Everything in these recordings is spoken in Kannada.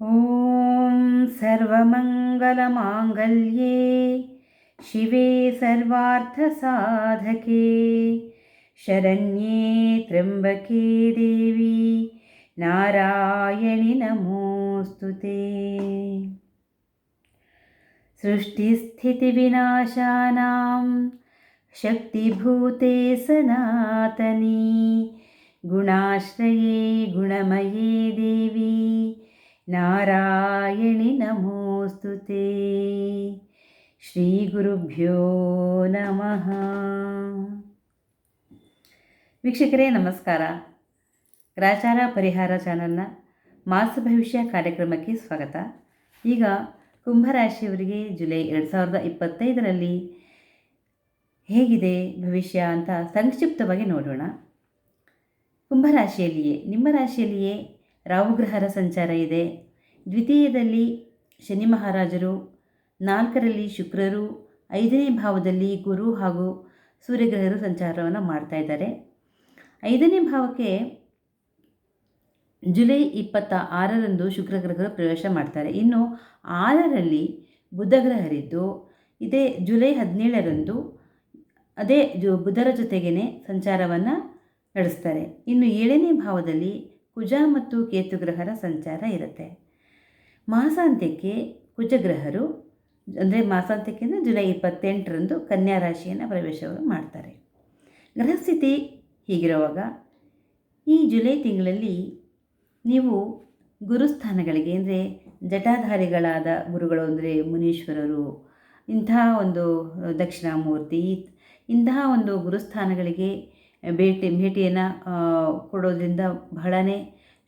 ॐ सर्वमङ्गलमाङ्गल्ये शिवे सर्वार्थसाधके शरण्ये त्र्यम्बके देवी नारायणि नमोऽस्तुते। सृष्टिस्थितिविनाशानां शक्तिभूते सनातनी गुणाश्रये गुणमये देवी ನಾರಾಯಣಿ ನಮೋಸ್ತುತೆ. ಶ್ರೀ ಗುರುಭ್ಯೋ ನಮಃ. ವೀಕ್ಷಕರೇ ನಮಸ್ಕಾರ. ಗ್ರಾಚಾರ ಪರಿಹಾರ ಚಾನಲ್ನ ಮಾಸ ಭವಿಷ್ಯ ಕಾರ್ಯಕ್ರಮಕ್ಕೆ ಸ್ವಾಗತ. ಈಗ ಕುಂಭರಾಶಿಯವರಿಗೆ ಜುಲೈ 2025ರಲ್ಲಿ ಹೇಗಿದೆ ಭವಿಷ್ಯ ಅಂತ ಸಂಕ್ಷಿಪ್ತವಾಗಿ ನೋಡೋಣ. ಕುಂಭರಾಶಿಯಲ್ಲಿಯೇ ನಿಮ್ಮ ರಾಶಿಯಲ್ಲಿಯೇ ರಾಹುಗ್ರಹರ ಸಂಚಾರ ಇದೆ. ದ್ವಿತೀಯದಲ್ಲಿ ಶನಿ ಮಹಾರಾಜರು, 4ರಲ್ಲಿ ಶುಕ್ರರು, 5ನೇ ಭಾವದಲ್ಲಿ ಗುರು ಹಾಗೂ ಸೂರ್ಯಗ್ರಹರು ಸಂಚಾರವನ್ನು ಮಾಡ್ತಾ ಇದ್ದಾರೆ. 5ನೇ ಭಾವಕ್ಕೆ ಜುಲೈ 26ರಂದು ಶುಕ್ರಗ್ರಹರು ಪ್ರವೇಶ ಮಾಡ್ತಾರೆ. ಇನ್ನು 6ರಲ್ಲಿ ಬುಧಗ್ರಹರಿದ್ದು ಇದೇ ಜುಲೈ 17ರಂದು ಅದೇ ಬುಧರ ಜೊತೆಗೇ ಸಂಚಾರವನ್ನು ನಡೆಸ್ತಾರೆ. ಇನ್ನು 7ನೇ ಭಾವದಲ್ಲಿ ಕುಜ ಮತ್ತು ಕೇತುಗ್ರಹರ ಸಂಚಾರ ಇರುತ್ತೆ. ಮಾಸಾಂತ್ಯಕ್ಕೆ ಕುಜಗ್ರಹರು ಅಂದರೆ ಮಾಸಾಂತ್ಯಕ್ಕೆ ಅಂದರೆ ಜುಲೈ 28ರಂದು ಕನ್ಯಾ ರಾಶಿಯನ್ನು ಪ್ರವೇಶವನ್ನು ಮಾಡ್ತಾರೆ. ಗ್ರಹಸ್ಥಿತಿ ಹೀಗಿರುವಾಗ ಈ ಜುಲೈ ತಿಂಗಳಲ್ಲಿ ನೀವು ಗುರುಸ್ಥಾನಗಳಿಗೆ ಅಂದರೆ ಜಟಾಧಾರಿಗಳಾದ ಗುರುಗಳು ಅಂದರೆ ಮುನೀಶ್ವರರು, ಇಂತಹ ಒಂದು ದಕ್ಷಿಣಾಮೂರ್ತಿ, ಇಂತಹ ಒಂದು ಗುರುಸ್ಥಾನಗಳಿಗೆ ಭೇಟಿಯನ್ನು ಕೊಡೋದ್ರಿಂದ ಬಹಳನೇ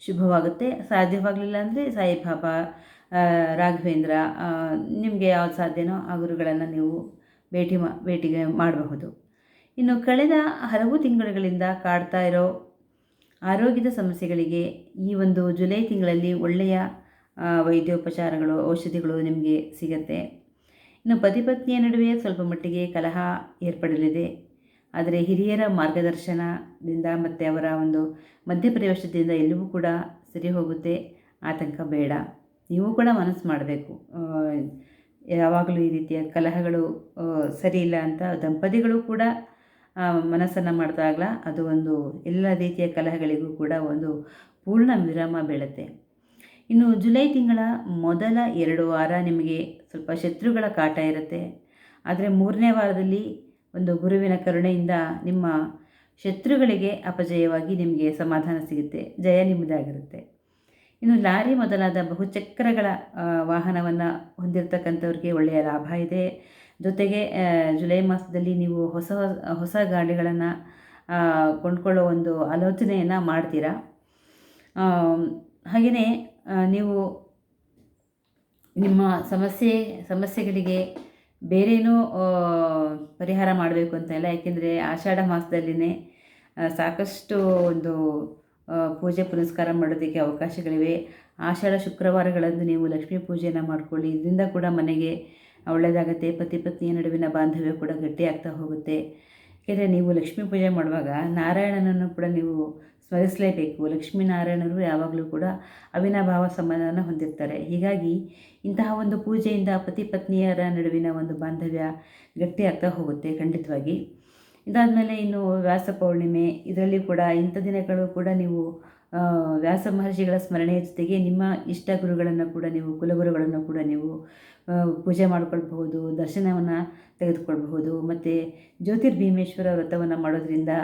ಶುಭವಾಗುತ್ತೆ. ಸಾಧ್ಯವಾಗಲಿಲ್ಲ ಅಂದರೆ ಸಾಯಿಬಾಬಾ, ರಾಘವೇಂದ್ರ, ನಿಮಗೆ ಯಾವ್ದು ಸಾಧ್ಯನೋ ಆ ಗುರುಗಳನ್ನು ನೀವು ಭೇಟಿಗೆ ಮಾಡಬಹುದು. ಇನ್ನು ಕಳೆದ ಹಲವು ತಿಂಗಳುಗಳಿಂದ ಕಾಡ್ತಾ ಇರೋ ಆರೋಗ್ಯದ ಸಮಸ್ಯೆಗಳಿಗೆ ಈ ಒಂದು ಜುಲೈ ತಿಂಗಳಲ್ಲಿ ಒಳ್ಳೆಯ ವೈದ್ಯೋಪಚಾರಗಳು, ಔಷಧಿಗಳು ನಿಮಗೆ ಸಿಗುತ್ತೆ. ಇನ್ನು ಪತಿ ಪತ್ನಿಯ ನಡುವೆ ಸ್ವಲ್ಪ ಮಟ್ಟಿಗೆ ಕಲಹ ಏರ್ಪಡಲಿದೆ. ಆದರೆ ಹಿರಿಯರ ಮಾರ್ಗದರ್ಶನದಿಂದ ಮತ್ತು ಅವರ ಒಂದು ಮಧ್ಯಪ್ರವೇಶದಿಂದ ಎಲ್ಲವೂ ಕೂಡ ಸರಿ ಹೋಗುತ್ತೆ. ಆತಂಕ ಬೇಡ. ನೀವು ಕೂಡ ಮನಸ್ಸು ಮಾಡಬೇಕು. ಯಾವಾಗಲೂ ಈ ರೀತಿಯ ಕಲಹಗಳು ಸರಿ ಇಲ್ಲ ಅಂತ ದಂಪತಿಗಳು ಕೂಡ ಮನಸ್ಸನ್ನು ಮಾಡಿದಾಗಲ ಅದು ಒಂದು ಎಲ್ಲ ರೀತಿಯ ಕಲಹಗಳಿಗೂ ಕೂಡ ಒಂದು ಪೂರ್ಣ ವಿರಾಮ ಬೀಳುತ್ತೆ. ಇನ್ನು ಜುಲೈ ತಿಂಗಳ ಮೊದಲ 2 ವಾರ ನಿಮಗೆ ಸ್ವಲ್ಪ ಶತ್ರುಗಳ ಕಾಟ ಇರುತ್ತೆ. ಆದರೆ 3ನೇ ವಾರದಲ್ಲಿ ಒಂದು ಗುರುವಿನ ಕರುಣೆಯಿಂದ ನಿಮ್ಮ ಶತ್ರುಗಳಿಗೆ ಅಪಜಯವಾಗಿ ನಿಮಗೆ ಸಮಾಧಾನ ಸಿಗುತ್ತೆ, ಜಯ ನಿಮ್ಮದಾಗಿರುತ್ತೆ. ಇನ್ನು ಲಾರಿ ಮೊದಲಾದ ಬಹುಚಕ್ರಗಳ ವಾಹನವನ್ನು ಹೊಂದಿರತಕ್ಕಂಥವ್ರಿಗೆ ಒಳ್ಳೆಯ ಲಾಭ ಇದೆ. ಜೊತೆಗೆ ಜುಲೈ ಮಾಸದಲ್ಲಿ ನೀವು ಹೊಸ ಗಾಡಿಗಳನ್ನು ಕೊಂಡ್ಕೊಳ್ಳೋ ಒಂದು ಆಲೋಚನೆಯನ್ನು ಮಾಡ್ತೀರಾ. ಹಾಗೆಯೇ ನೀವು ನಿಮ್ಮ ಸಮಸ್ಯೆಗಳಿಗೆ ಬೇರೇನೂ ಪರಿಹಾರ ಮಾಡಬೇಕು ಅಂತ ಇಲ್ಲ. ಯಾಕೆಂದರೆ ಆಷಾಢ ಮಾಸದಲ್ಲಿನೇ ಸಾಕಷ್ಟು ಒಂದು ಪೂಜೆ ಪುನಸ್ಕಾರ ಮಾಡೋದಕ್ಕೆ ಅವಕಾಶಗಳಿವೆ. ಆಷಾಢ ಶುಕ್ರವಾರಗಳಂದು ನೀವು ಲಕ್ಷ್ಮೀ ಪೂಜೆಯನ್ನು ಮಾಡಿಕೊಳ್ಳಿ. ಇದರಿಂದ ಕೂಡ ಮನೆಗೆ ಒಳ್ಳೆಯದಾಗುತ್ತೆ. ಪತಿ ಪತ್ನಿಯ ನಡುವಿನ ಬಾಂಧವ್ಯ ಕೂಡ ಗಟ್ಟಿಯಾಗ್ತಾ ಹೋಗುತ್ತೆ. ಯಾಕೆಂದರೆ ನೀವು ಲಕ್ಷ್ಮೀ ಪೂಜೆ ಮಾಡುವಾಗ ನಾರಾಯಣನನ್ನು ಕೂಡ ನೀವು ಸ್ಮರಿಸಲೇಬೇಕು. ಲಕ್ಷ್ಮೀನಾರಾಯಣರು ಯಾವಾಗಲೂ ಕೂಡ ಅವಿನಾಭಾವ ಸಂಬಂಧವನ್ನು ಹೊಂದಿರ್ತಾರೆ. ಹೀಗಾಗಿ ಇಂತಹ ಒಂದು ಪೂಜೆಯಿಂದ ಪತಿ ಪತ್ನಿಯರ ನಡುವಿನ ಒಂದು ಬಾಂಧವ್ಯ ಗಟ್ಟಿಯಾಗ್ತಾ ಹೋಗುತ್ತೆ ಖಂಡಿತವಾಗಿ. ಇದಾದಮೇಲೆ ಇನ್ನು ವ್ಯಾಸ ಪೌರ್ಣಿಮೆ, ಇದರಲ್ಲಿ ಕೂಡ ಇಂಥ ದಿನಗಳು ಕೂಡ ನೀವು ವ್ಯಾಸ ಮಹರ್ಷಿಗಳ ಸ್ಮರಣೆಯ ಜೊತೆಗೆ ನಿಮ್ಮ ಇಷ್ಟ ಗುರುಗಳನ್ನು ಕೂಡ ನೀವು ಕುಲಗುರುಗಳನ್ನು ಕೂಡ ನೀವು ಪೂಜೆ ಮಾಡಿಕೊಳ್ಬಹುದು, ದರ್ಶನವನ್ನು ತೆಗೆದುಕೊಳ್ಬಹುದು. ಮತ್ತು ಜ್ಯೋತಿರ್ಭೀಮೇಶ್ವರ ವ್ರತವನ್ನು ಮಾಡೋದ್ರಿಂದ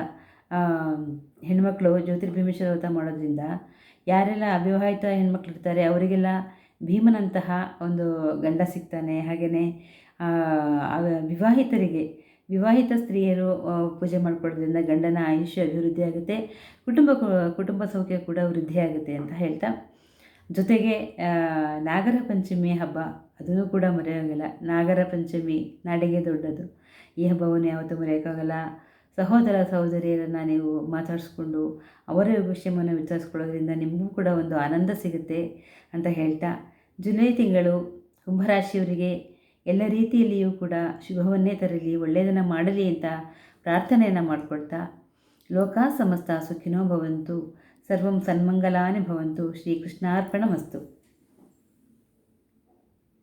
ಹೆಣ್ಮಕ್ಳು ಜ್ಯೋತಿರ್ಭೀಮೇಶ್ವರ ವ್ರತ ಮಾಡೋದ್ರಿಂದ ಯಾರೆಲ್ಲ ಅವಿವಾಹಿತ ಹೆಣ್ಮಕ್ಳು ಇರ್ತಾರೆ ಅವರಿಗೆಲ್ಲ ಭೀಮನಂತಹ ಒಂದು ಗಂಡ ಸಿಗ್ತಾನೆ. ಹಾಗೆಯೇ ವಿವಾಹಿತ ಸ್ತ್ರೀಯರು ಪೂಜೆ ಮಾಡಿಕೊಳ್ಳೋದ್ರಿಂದ ಗಂಡನ ಆಯುಷ್ಯ ಅಭಿವೃದ್ಧಿ ಆಗುತ್ತೆ, ಕುಟುಂಬ ಸೌಖ್ಯ ಕೂಡ ವೃದ್ಧಿಯಾಗುತ್ತೆ ಅಂತ ಹೇಳ್ತಾ, ಜೊತೆಗೆ ನಾಗರ ಪಂಚಮಿ ಹಬ್ಬ ಅದನ್ನು ಕೂಡ ಮರೆಯೋಂಗಿಲ್ಲ. ನಾಗರ ಪಂಚಮಿ ನಾಡಿಗೆ ದೊಡ್ಡದು. ಈ ಹಬ್ಬವನ್ನು ಯಾವತ್ತೂ ಮರೆಯೋಕ್ಕಾಗಲ್ಲ. ಸಹೋದರ ಸಹೋದರಿಯರನ್ನು ನೀವು ಮಾತಾಡಿಸ್ಕೊಂಡು ಅವರ ಯೋಗಕ್ಷೇಮವನ್ನು ವಿಚಾರಿಸ್ಕೊಳ್ಳೋದ್ರಿಂದ ನಿಮಗೂ ಕೂಡ ಒಂದು ಆನಂದ ಸಿಗುತ್ತೆ ಅಂತ ಹೇಳ್ತಾ, ಜುಲೈ ತಿಂಗಳು ಕುಂಭರಾಶಿಯವರಿಗೆ ಎಲ್ಲ ರೀತಿಯಲ್ಲಿಯೂ ಕೂಡ ಶುಭವನ್ನೇ ತರಲಿ, ಒಳ್ಳೆಯದನ್ನು ಮಾಡಲಿ ಅಂತ ಪ್ರಾರ್ಥನೆಯನ್ನು ಮಾಡಿಕೊಳ್ತಾ, ಲೋಕಾ ಸಮಸ್ತ ಸುಖಿನೋ ಭವಂತು, ಸರ್ವಂ ಸನ್ಮಂಗಲಾನಿ ಭವಂತು. ಶ್ರೀಕೃಷ್ಣಾರ್ಪಣಮಸ್ತು.